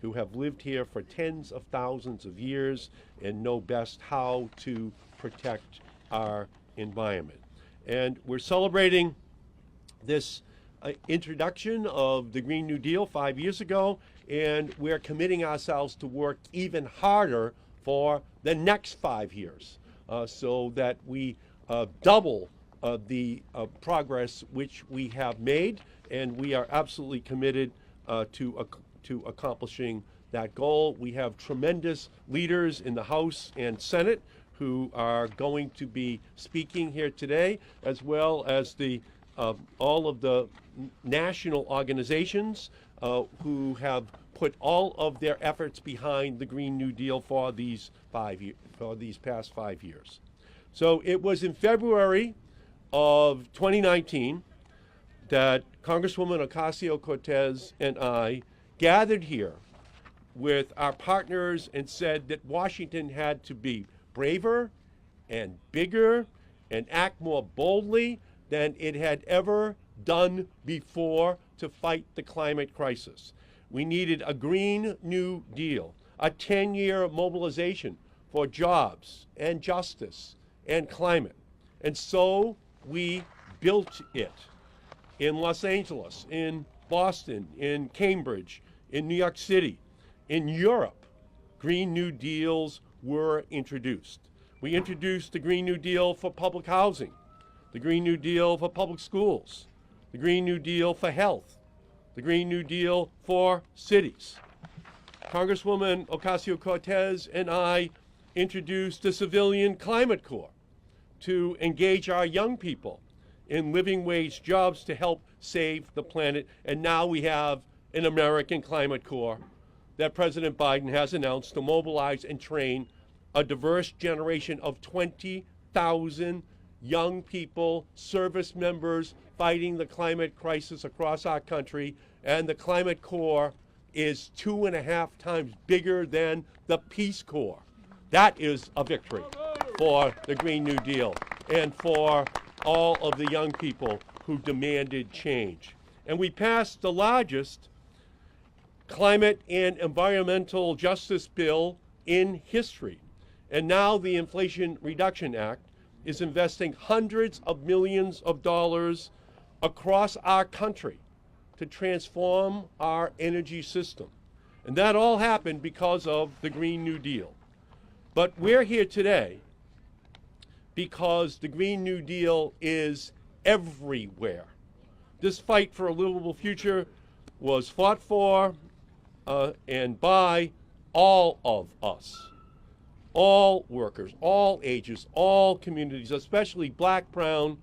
who have lived here for tens of thousands of years and know best how to protect our environment. And we're celebrating this introduction of the Green New Deal 5 years ago, and we're committing ourselves to work even harder for the next 5 years so that we double the progress which we have made, and we are absolutely committed to accomplishing that goal. We have tremendous leaders in the House and Senate who are going to be speaking here today, as well as all of the national organizations who have put all of their efforts behind the Green New Deal for these past 5 years. So it was in February of 2019 that Congresswoman Ocasio-Cortez and I gathered here with our partners and said that Washington had to be braver and bigger and act more boldly than it had ever done before to fight the climate crisis. We needed a Green New Deal, a 10-year mobilization for jobs and justice and climate. And so we built it in Los Angeles, in Boston, in Cambridge, in New York City, in Europe. Green New Deals were introduced. We introduced the Green New Deal for public housing, the Green New Deal for public schools, the Green New Deal for health, the Green New Deal for cities. Congresswoman Ocasio-Cortez and I introduced the Civilian Climate Corps to engage our young people in living wage jobs to help save the planet. And now we have an American Climate Corps that President Biden has announced to mobilize and train a diverse generation of 20,000 young people, service members fighting the climate crisis across our country. And the Climate Corps is 2.5 times bigger than the Peace Corps. That is a victory for the Green New Deal and for all of the young people who demanded change. And we passed the largest climate and environmental justice bill in history. And now the Inflation Reduction Act is investing hundreds of millions of dollars across our country to transform our energy system. And that all happened because of the Green New Deal. But we're here today because the Green New Deal is everywhere. This fight for a livable future was fought for and by all of us, all workers, all ages, all communities, especially black, brown,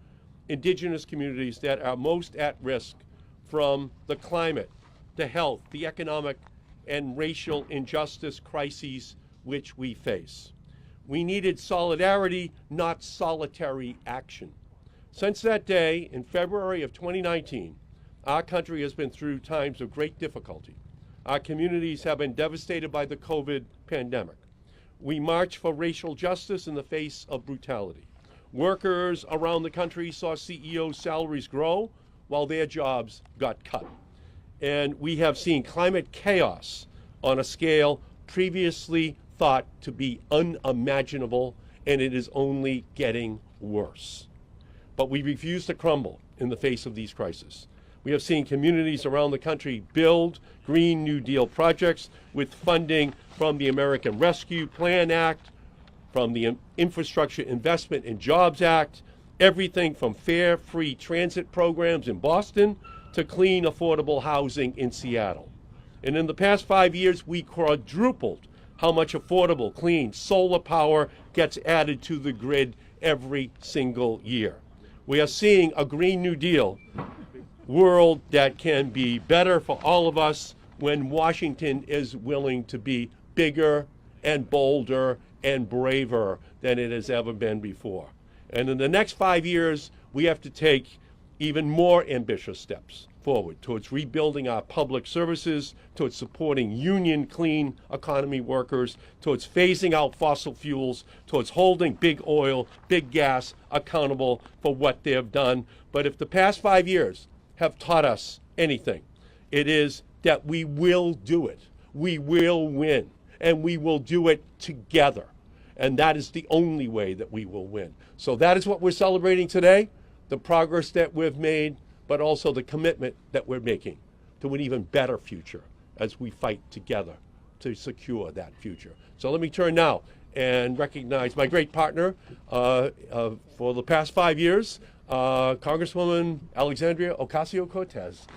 indigenous communities that are most at risk from the climate, the health, the economic, and racial injustice crises which we face. We needed solidarity, not solitary action. Since that day, in February of 2019, our country has been through times of great difficulty. Our communities have been devastated by the COVID pandemic. We marched for racial justice in the face of brutality. Workers around the country saw CEOs' salaries grow while their jobs got cut. And we have seen climate chaos on a scale previously thought to be unimaginable, and it is only getting worse. But we refuse to crumble in the face of these crises. We have seen communities around the country build Green New Deal projects with funding from the American Rescue Plan Act, from the Infrastructure Investment and Jobs Act, everything from fare free transit programs in Boston to clean, affordable housing in Seattle. And in the past 5 years, we quadrupled how much affordable, clean solar power gets added to the grid every single year. We are seeing a Green New Deal world that can be better for all of us when Washington is willing to be bigger and bolder and braver than it has ever been before. And in the next 5 years, we have to take even more ambitious steps forward towards rebuilding our public services, towards supporting union clean economy workers, towards phasing out fossil fuels, towards holding big oil, big gas accountable for what they have done. But if the past 5 years have taught us anything, it is that we will do it. we will win, and we will do it together. And that is the only way that we will win. So that is what we're celebrating today, the progress that we've made, but also the commitment that we're making to an even better future as we fight together to secure that future. So let me turn now and recognize my great partner for the past 5 years, Congresswoman Alexandria Ocasio-Cortez.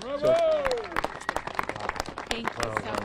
Thank you so much.